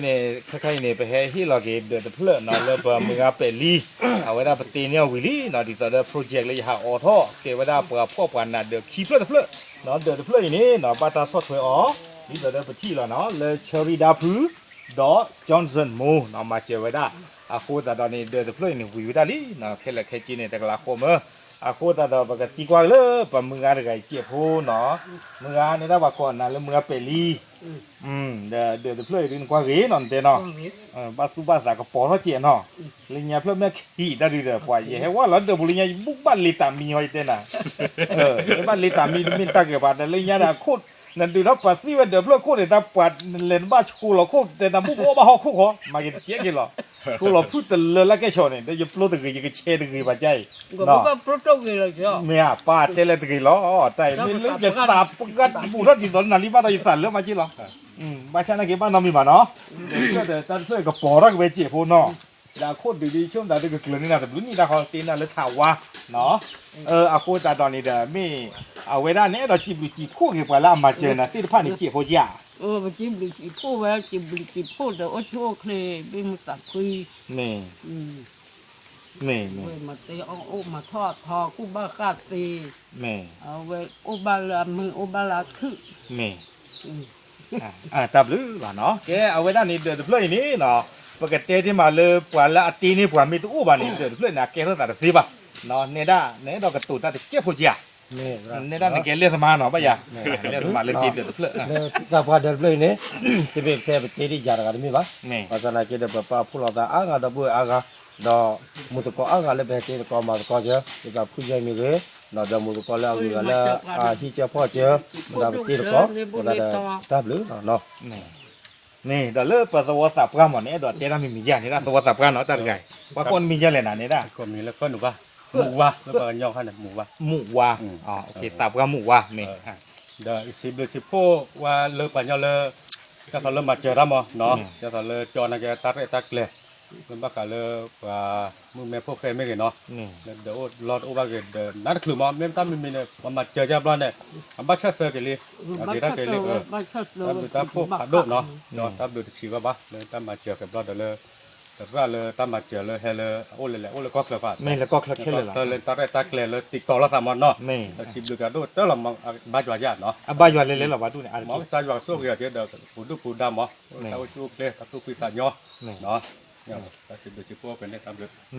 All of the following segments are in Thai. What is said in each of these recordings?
เนี่ยคล้ายๆเนี่ยไปให้ที่เราเก็บเดือดเพลินเนาะแล้วพอมึงเอาไปรีเอาไว้ได้ปฏิเนี่ยวิลีเนาะที่ตอนนี้โปรเจกต์เลยหาออท่อเก็บไว้ได้เพื่อพ่อปันน่ะเดือดขี้เพลินเนาะเดือดเพลินนี่เนาะบาตาสดถอยอ๋อนี่ตอนนี้ไปที่แล้วเนาะเลยเชอรี่ดาฟูดอจอห์นสันโมเนาะมาเจอไว้ได้อาโคตาตอนนี้เดือดเพลินนี่วิวได้ลีเนาะแค่ละแค่จีเนี่ยแต่ละคนอาโคตาตอนปกติกว่าเลยปะมึงอะไรเจี๊ยบโหเนาะมึงเนี่ยได้ว่าก่อนนะแล้วมึงไปรีเดือดเพลินนี่กว่าเรื่องนั่นเนาะบาสุบาสากปอเขาเจียนเนาะลิญญาเพลินแม่ขี้ได้ดีเด้อปว่าเฮ้ว่าแล้วเดี๋ยวบุลิญญาบุกบ้านลิตามีไว้เต้นะบ้านลิตามีมินตาเก็บบ้านลิญญาดาโคตรนั่นดูแล้วปัสสิวันเดี๋ยวเพลินโคตรเดี๋ยวตาปวดเล่นบ้านชูเราโคตรเดี๋ยวตาบุกโอ้บ้าหอกคู่ขอมากินเจี๊ยกินหรอกูเราพูดแต่เลยละแกชนเนี่ยเดี๋ยวเพลินตะกี้ยังเช่ตะกี้ปัจจัยเนาะก็โปรโตเกเลยจ้ะเมียป้าเจริญตะกี้หรอแต่ไม่เลือกจะตาปกัดบุรุษที่ตอนนั้นนี่บ้านเราอีสานเรื่องมาจีหรอบ้านฉันนั่นเก็บบ้านน้องมีมาเนาะเดี๋ยวตอนช่วยกับปอรักเวจีพูนเนาะดาโคตรดีๆช่วงดาเด็กเกลือนี่นะแต่รุ่นนี้ดาเขาตีน่ะเลยถาวะเนาะอาโคตาตอนนี้เดี๋ยวไม่เอาเวลาเนี่ยเราจีบจีคู่กับเรามาเจอนะที่ผ่านนี่จีบพูดยาจิบลิจิพูดว่าจิบลิจิพูดเดี๋ยวโชคเลยเป็นมาตัดคุยนี่เว้ยมาตีเอามาทอดทอกูบ้าคาตีเอาเว้ยอุบาลามืออุบาลาคือตับลือว่าเนาะแกเอาไว้ด้านนี้เดือดเพลินนี่เนาะปกติที่มาเลยปวดละตีนี่ปวดมีตู้บ้านนี่เดือดเพลินนะแกเราตัดสิบะเนาะเนี่ยด้าเนี่ยเรากระตุ้นตัดเจ็บหัวเจียเนี่ยด้านแกเลี้ยงสมาเนาะป่ะยาเลี้ยงสมาเลยตีเดือดเพลินเนี่ยสับปะเดือดเพลินเนี่ยที่เป็นแค่เป็นที่ยากันมีปะเพราะฉะนั้นแกเดี๋ยวป้าพูดเราแต่อากาศดับเบิลอากาศดอมุตโกอากาศเลยเป็นที่ก็มาก็เจอที่กับผู้ใหญ่มีเลยเราจะมุตโกแล้วอยู่แล้วที่เจ้าพ่อเจอเราที่ก็เราจะตับหรือเนาะนี่เดี๋ยวเลิกประสวสับกันหมดเนี่ยเดี๋ยวเจ้ามีเยอะนี่นะประสวสับกันเนาะตัดไงว่าคนมีเยอะเลยนะเนี่ยนะคนมีแล้วก็หนูว่าหมูว่าแล้วก็ย่อขนาดหมูว่าอ๋อโอเคสับกันหมูว่านี่เดี๋ยวสิบโพว่าเลิกปัญญาเลิกก็ตอนเริ่มมาเจอแล้วมั้งเนาะจะตอนเลิกจอนะแกตัดเลยเริ่มบ้ากันเลิกว่ามึงแม่พวกใครไม่เห็นเนาะเดี๋ยวรอดอุบาเกิดนั่นคือมันเมื่อตั้มมีเนี่ยมาเจอเจ้าบ้านเนี่ยบ้าเชื่อเสือกันเลยดีรักกันเลยตั้มดูตั้มพวกขาดโดดเนาะตั้มดูชีวะบ้าเลยตั้มมาเจอกับรอดเลยแต่ว่าเลยตั้มมาเจอเลยเฮเลยโอ้เลยก็เคลื่อนไม่แล้วก็เคลื่อนเลยเลยตัดเคลื่อนเลยติดต่อแล้วสามวันเนาะชีดูกันโดดแต่เราบ้าจวาญาติเนาะบ้าจวาเลยเหรอวะดูเนี่ยหมอใจว่าสู้กันเดี๋ยวปูดำหมอเอาสู้เลยสู้คุยสัญญาเนาะ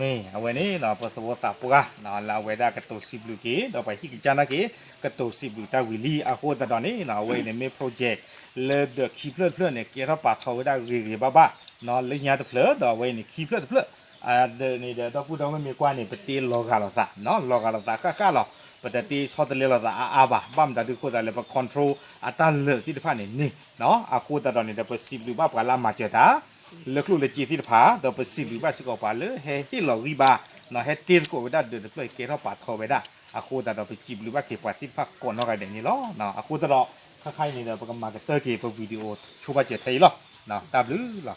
นี่เอาไว้นี่เนาะประสบสับปุ๊กะเนาะเราไว้ได้กระตุ้นสิบลูกเนาะไปที่กิจการกี้กระตุ้นสิบลูกตาวิลีอาโคตตอนนี้เนาะไว้ในเมโปรเจกต์เลยเด็กขี้เพลินเนี่ยเกี่ยวกับปากเขาได้เรียบ้าเนาะเลยยาตะเพลินเนาะไว้ในขี้เพลินเดี๋ยวนี่เดี๋ยวต้องพูดว่าไม่มีกว่านี่ไปตีโลกาลาซาเนาะโลกาลาซาข้าหรอปกติชอบตะเลลาซาบ้าบ้ามแต่ดูโคตรเลยไปคอนโทรลตันเลยที่ผ่านนี่เนาะอาโคตตอนนี้เดี๋ยวไปสิบลูกบ้าปลามาเจอตาเลือกลูกเลยจีที่ผาเดี๋ยวไปสิบหรือว่าสิบกว่าเลยเฮ้ที่เราวิบาเนาะเฮ้ตีนก็ไปได้เดี๋ยวเลยเกี่ยวกับปาดคอไปได้อาคูแต่เราไปจีบหรือว่าเกี่ยวกับที่พักก่อนอะไรอย่างนี้ล้อเนาะอาคูแต่เราค่ายๆนี่เราประกำมากับเตอร์เกี่ยวกับวิดีโอชูบาเจตไทยล้อเนาะตามหรือล้อ